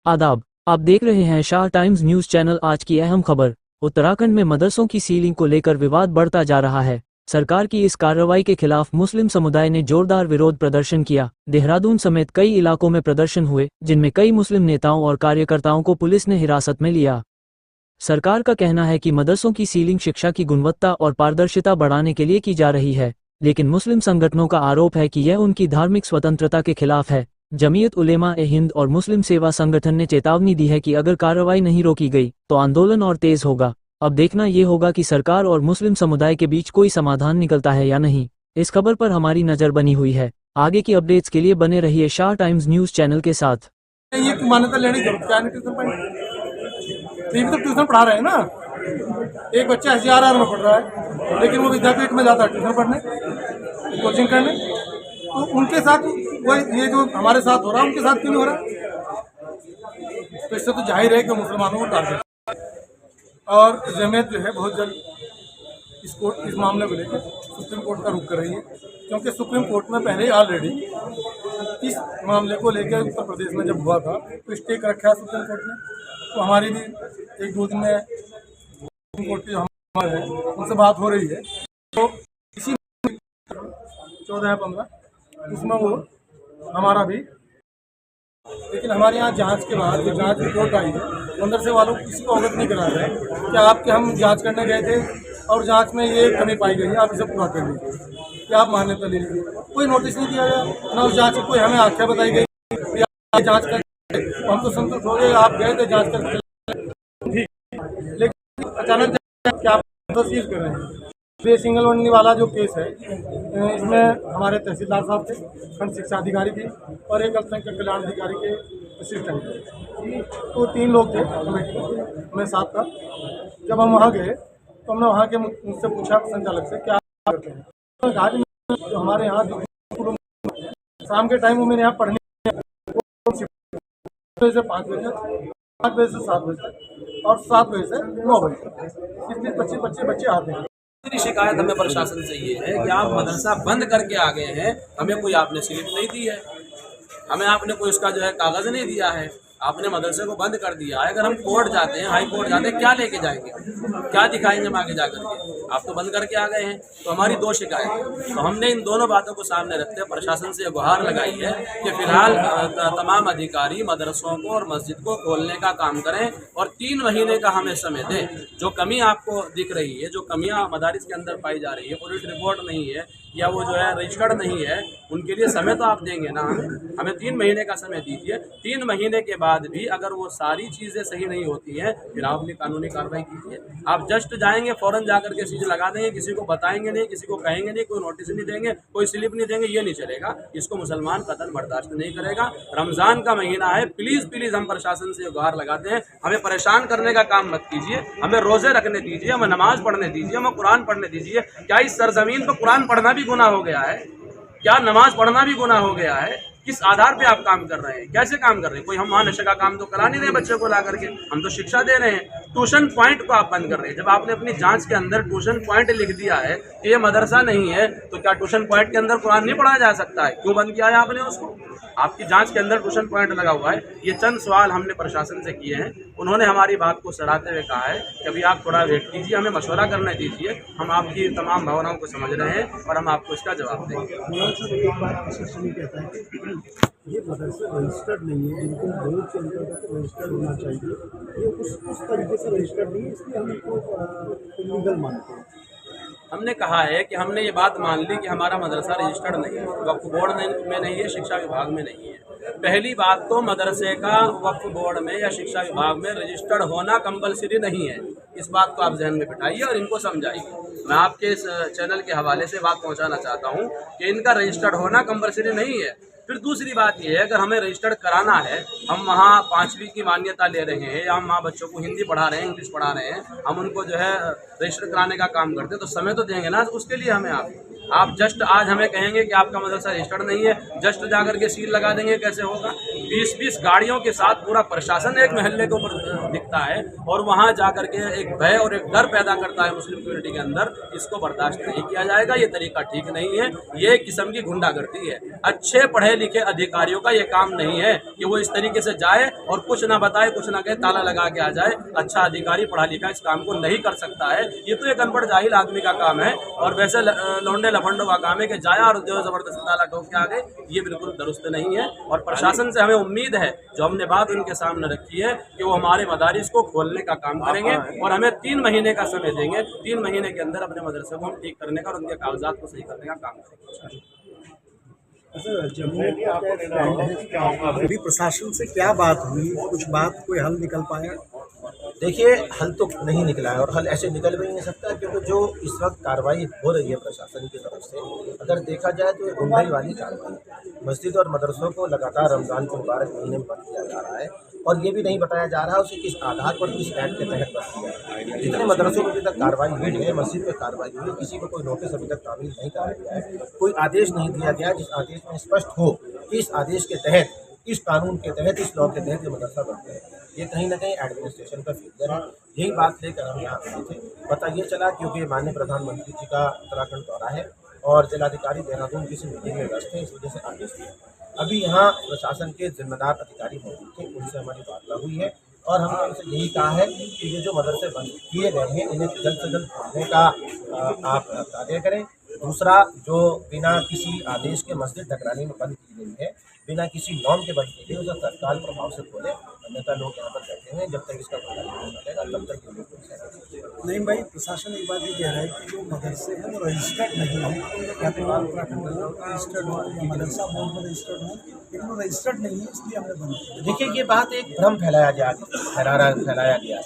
आदाब, आप देख रहे हैं शाह टाइम्स न्यूज चैनल। आज की अहम खबर। उत्तराखंड में मदरसों की सीलिंग को लेकर विवाद बढ़ता जा रहा है। सरकार की इस कार्रवाई के खिलाफ मुस्लिम समुदाय ने जोरदार विरोध प्रदर्शन किया। देहरादून समेत कई इलाकों में प्रदर्शन हुए, जिनमें कई मुस्लिम नेताओं और कार्यकर्ताओं को पुलिस ने हिरासत में लिया। सरकार का कहना है कि मदरसों की सीलिंग शिक्षा की गुणवत्ता और पारदर्शिता बढ़ाने के लिए की जा रही है, लेकिन मुस्लिम संगठनों का आरोप है कि यह उनकी धार्मिक स्वतंत्रता के खिलाफ है। जमीयत उलेमा-ए-हिंद और मुस्लिम सेवा संगठन ने चेतावनी दी है कि अगर कार्रवाई नहीं रोकी गई तो आंदोलन और तेज होगा। अब देखना ये होगा कि सरकार और मुस्लिम समुदाय के बीच कोई समाधान निकलता है या नहीं। इस खबर पर हमारी नजर बनी हुई है। आगे की अपडेट्स के लिए बने रहिए शाह टाइम्स न्यूज चैनल के साथ। ये मान्यता लेने की जरूरत क्या है? ट्यूशन तो ट्यूशन पढ़ा रहे हैं ना। एक बच्चा SGRR में पढ़ रहा है, लेकिन वो विद्यापीठ में जाता है ट्यूशन पढ़ने, कोचिंग करने। तो उनके साथ वो ये जो हमारे साथ हो रहा है, उनके साथ क्यों नहीं हो रहा? तो इससे तो जाहिर है कि मुसलमानों को टारगेट। और जमीयत जो है बहुत जल्द इस मामले को लेकर सुप्रीम कोर्ट का रुख कर रही है, क्योंकि सुप्रीम कोर्ट में पहले ही ऑलरेडी इस मामले को लेकर उत्तर प्रदेश में जब हुआ था तो स्टे कर रखा है सुप्रीम कोर्ट ने। तो हमारी भी एक दो दिन में सुप्रीम कोर्ट की जो हमारे हैं उनसे बात हो रही है। तो इसी 14 या 15 उसमें वो हमारा भी, लेकिन हमारे यहाँ जांच के बाद जो जांच रिपोर्ट आई है अंदर से वालों को किसी को अवगत नहीं करा रहे हैं कि आपके हम जांच करने गए थे और जांच में ये कमी पाई गई है, आप इसे पूरा कर लीजिए या आप मान्यता ले लीजिए। कोई नोटिस नहीं दिया गया, ना उस जांच की कोई हमें आख्या बताई गई या जांच कर। हम तो संतुष्ट हो गए, आप गए थे जांच कर ठीक, लेकिन अचानक क्या आप सीज कर रहे हैं। ये सिंगल वंडी वाला जो केस है, इसमें हमारे तहसीलदार साहब थे, खंड शिक्षा अधिकारी थी और एक अल्पसंख्यक कल्याण अधिकारी के असिस्टेंट थे। तो 3 लोग थे कमेटी में, मैं साथ था। जब हम वहाँ गए तो हमने वहाँ के मुझसे पूछा संचालक से क्या करते हैं। तो कहा कि जो हमारे यहाँ शाम के टाइम वो मेरे यहाँ पढ़ने से 5 बजे, 5 बजे से 7 बजे और 7 बजे से 9 बजे, इसलिए 25 बच्चे आते हैं। दूसरी शिकायत हमें प्रशासन से ये है कि आप मदरसा बंद करके आ गए हैं, हमें कोई आपने स्लिप नहीं दी है, हमें आपने कोई उसका जो है कागज़ नहीं दिया है, आपने मदरसे को बंद कर दिया है। अगर हम कोर्ट जाते हैं, हाई कोर्ट जाते हैं, क्या लेके जाएंगे, क्या दिखाएंगे हम आगे जा करके? आप तो बंद करके आ गए हैं। तो हमारी 2 शिकायत है। तो हमने इन दोनों बातों को सामने रखते हुए प्रशासन से गुहार लगाई है कि फिलहाल तमाम अधिकारी मदरसों को और मस्जिद को खोलने का काम करें और 3 महीने का हमें समय दें। जो कमी आपको दिख रही है, जो कमियां मदारिस के अंदर पाई जा रही है, ऑडिट रिपोर्ट नहीं है या वो जो है रजिस्टर्ड नहीं है, उनके लिए समय तो आप देंगे ना। हमें 3 महीने का समय दीजिए। 3 महीने के बाद भी अगर वो सारी चीज़ें सही नहीं होती हैं, फिर आप अपनी कानूनी कार्रवाई कीजिए। आप जस्ट जाएंगे, फ़ौरन जाकर के सीज लगा देंगे, किसी को बताएंगे नहीं, किसी को कहेंगे नहीं, कोई नोटिस नहीं देंगे, कोई स्लिप नहीं देंगे, ये नहीं चलेगा। इसको मुसलमान कतई बर्दाश्त नहीं करेगा। रमज़ान का महीना है, प्लीज़ प्लीज़ हम प्रशासन से गुहार लगाते हैं, हमें परेशान करने का काम मत कीजिए। हमें रोज़े रखने दीजिए, हमें नमाज़ पढ़ने दीजिए, हमें कुरान पढ़ने दीजिए। क्या इस सरजमीन पर कुरान पढ़ना भी गुनाह हो गया है? क्या नमाज पढ़ना भी गुनाह हो गया है? किस आधार पे आप काम कर रहे हैं, कैसे काम कर रहे हैं? कोई हम वहाँ नशे का काम तो करा नहीं रहे बच्चों को ला करके, हम तो शिक्षा दे रहे हैं। ट्यूशन पॉइंट को आप बंद कर रहे हैं। जब आपने अपनी जांच के अंदर ट्यूशन पॉइंट लिख दिया है कि ये मदरसा नहीं है, तो क्या ट्यूशन पॉइंट के अंदर कुरान नहीं पढ़ाया जा सकता है? क्यों बंद किया है आपने उसको? आपकी जांच के अंदर ट्यूशन पॉइंट लगा हुआ है। ये चंद सवाल हमने प्रशासन से किए हैं। उन्होंने हमारी बात को सराहते हुए कहा है कि अभी आप थोड़ा वेट कीजिए, हमें मशवरा करने दीजिए, हम आपकी तमाम भावनाओं को समझ रहे हैं और हम आपको इसका जवाब देंगे। ये मदरसा रजिस्टर्ड नहीं है, जिनको बोर्ड के अंतर्गत रजिस्टर्ड होना चाहिए, ये उस तरीके से रजिस्टर्ड नहीं है, इसलिए हम इनको इलीगल मानते हैं। हमने कहा है कि हमने ये बात मान ली कि हमारा मदरसा रजिस्टर्ड नहीं है, वक्फ बोर्ड में नहीं है, शिक्षा विभाग में नहीं है। पहली बात तो मदरसे का वक्फ बोर्ड में या शिक्षा विभाग में रजिस्टर्ड होना कंपलसरी नहीं है। इस बात को आप जहन में बिठाइए और इनको समझाइए। मैं आपके इस चैनल के हवाले से बात पहुंचाना चाहता हूं कि इनका रजिस्टर्ड होना कंपलसरी नहीं है। फिर दूसरी बात यह है, अगर हमें रजिस्टर्ड कराना है, हम वहाँ 5वीं की मान्यता ले रहे हैं या हम वहाँ बच्चों को हिंदी पढ़ा रहे हैं, इंग्लिश पढ़ा रहे हैं, हम उनको जो है रजिस्टर कराने का काम करते हैं, तो समय तो देंगे ना उसके लिए हमें आप। आप जस्ट आज हमें कहेंगे कि आपका मदरसा रजिस्टर्ड नहीं है, जस्ट जाकर के सील लगा देंगे, कैसे होगा? 20-20 गाड़ियों के साथ पूरा प्रशासन एक महल्ले के ऊपर दिखता है और वहाँ जाकर के एक भय और एक डर पैदा करता है मुस्लिम कम्युनिटी के अंदर। इसको बर्दाश्त नहीं किया जाएगा, ये तरीका ठीक नहीं है, ये एक किस्म की गुंडागर्दी है। अच्छे पढ़े लिखे अधिकारियों का ये काम नहीं है कि वो इस तरीके से जाए और कुछ ना बताए, कुछ ना कहे, ताला लगा के आ जाए। अच्छा अधिकारी पढ़ा लिखा इस काम को नहीं कर सकता है, ये तो एक अनपढ़ जाहिल आदमी का काम है। और वैसे लौंडे लफंडों का काम है कि जाया और जो जबरदस्ती ताला ठोक के आ गए, ये बिल्कुल दुरुस्त नहीं है। और प्रशासन से हमें उम्मीद है, जो हमने बात उनके सामने रखी है, कि वो हमारे मदारिस को खोलने का काम करेंगे और हमें 3 महीने का समय देंगे। 3 महीने के अंदर अपने मदरसे को हम ठीक करने का और उनके कागजात को सही करने का काम करेंगे। अच्छा, जम्मू का क्या स्टैंड है? अभी प्रशासन से क्या बात हुई, कुछ बात कोई हल निकल पाया? देखिए, हल तो नहीं निकला है और हल ऐसे निकल भी नहीं सकता, क्योंकि जो इस वक्त कार्रवाई हो रही है प्रशासन की तरफ से, अगर देखा जाए तो ये गुंडाई वाली कार्रवाई। मस्जिद और मदरसों को लगातार रमज़ान के मुबारक महीने में बंद किया जा रहा है और ये भी नहीं बताया जा रहा है उसे किस आधार पर, किस एक्ट के तहत बंद किया जा रहा है। जितने मदरसों में अभी तक कार्रवाई हुई है, मस्जिद पर कार्रवाई हुई है, किसी को कोई नोटिस अभी तक तामील नहीं कराया गया है, कोई आदेश नहीं दिया गया जिस आदेश में स्पष्ट हो कि इस आदेश के तहत, इस कानून के तहत, इस लॉ के तहत ये मदरसा बनते हैं। ये कहीं ना कहीं एडमिनिस्ट्रेशन का फेलियर है। यही बात लेकर हम यहाँ आए थे। पता ये चला क्योंकि माननीय प्रधानमंत्री जी का उत्तराखंड दौरा है और जिलाधिकारी देहरादून किसी मीटिंग में व्यस्त है, इस वजह से आदेश दिया। अभी यहाँ प्रशासन के जिम्मेदार अधिकारी मौजूद थे, उनसे हमारी वार्ता हुई है और हमने उनसे यही कहा है कि ये जो मदरसे बंद किए गए हैं, इन्हें जल्द से जल्द खोलने का आप कार्य करें। दूसरा, जो बिना किसी आदेश के मस्जिद नगरानी में बंद की गई है, बिना किसी नॉर्म के बंद की गई, उसे तत्काल प्रभाव से खोले। अन्यथा लोग यहाँ पर बैठे हैं, जब तक इसका पता नहीं चलेगा तब तक ये लोग नहीं भाई, प्रशासन एक बात ये कह रहा है कि जो मदरसे हैं वो रजिस्टर्ड नहीं है, या तो उत्तराखंड रजिस्टर्ड हो या मदरसा बोर्ड में रजिस्टर्ड हो, लेकिन वो रजिस्टर्ड नहीं है, इसलिए हमने बंद किया। देखिए, ये बात एक भ्रम फैलाया गया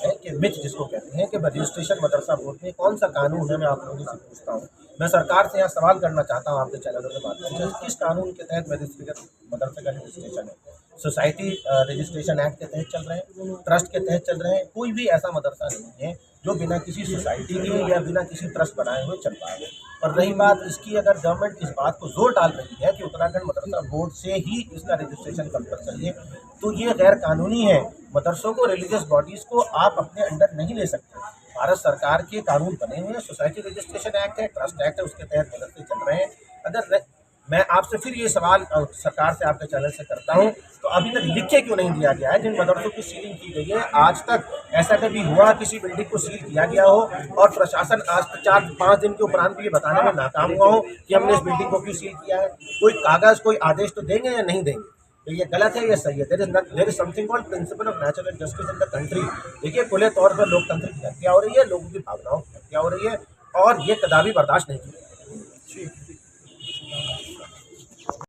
है कि मिथ जिसको कहते हैं कि रजिस्ट्रेशन मदरसा बोर्ड में कौन सा कानून है। मैं आप लोगों से पूछता हूँ, मैं सरकार से यहाँ सवाल करना चाहता हूँ आपके चैनलों के माध्यम से, किस कानून के तहत मदरसे का रजिस्ट्रेशन है? सोसाइटी रजिस्ट्रेशन एक्ट के तहत चल रहे हैं, ट्रस्ट के तहत चल रहे हैं। कोई भी ऐसा मदरसा नहीं है जो बिना किसी सोसाइटी के या बिना किसी ट्रस्ट बनाए हुए चल पाए। और रही बात इसकी, अगर गवर्नमेंट इस बात को जोर डाल रही है कि उत्तराखंड मदरसा बोर्ड से ही इसका रजिस्ट्रेशन कंपलसरी है, तो ये गैर कानूनी है। मदरसों को, रिलीजियस बॉडीज़ को आप अपने अंडर नहीं ले सकते। भारत सरकार के कानून बने हुए हैं, सोसाइटी रजिस्ट्रेशन एक्ट है, ट्रस्ट एक्ट है, उसके तहत मदरसे चल रहे हैं। अगर मैं आपसे फिर ये सवाल सरकार से, आपके चैनल से करता हूँ, तो अभी तक लिख के क्यों नहीं दिया गया है जिन मदरसों की सीलिंग की गई है? आज तक ऐसा कभी हुआ किसी बिल्डिंग को सील किया गया हो और प्रशासन आज तक 4-5 दिन के उपरांत भी ये बताने में नाकाम हुआ हो कि हमने इस बिल्डिंग को क्यों सील किया है? कोई कागज़, कोई आदेश तो देंगे या नहीं देंगे? तो ये गलत है, ये सही है। There is something called principle of natural justice in the country. देखिए, खुले तौर पर लोकतंत्र की हत्या हो रही है, लोगों की भावनाओं की हत्या हो रही है और ये कदापि बर्दाश्त नहीं की जाएगी।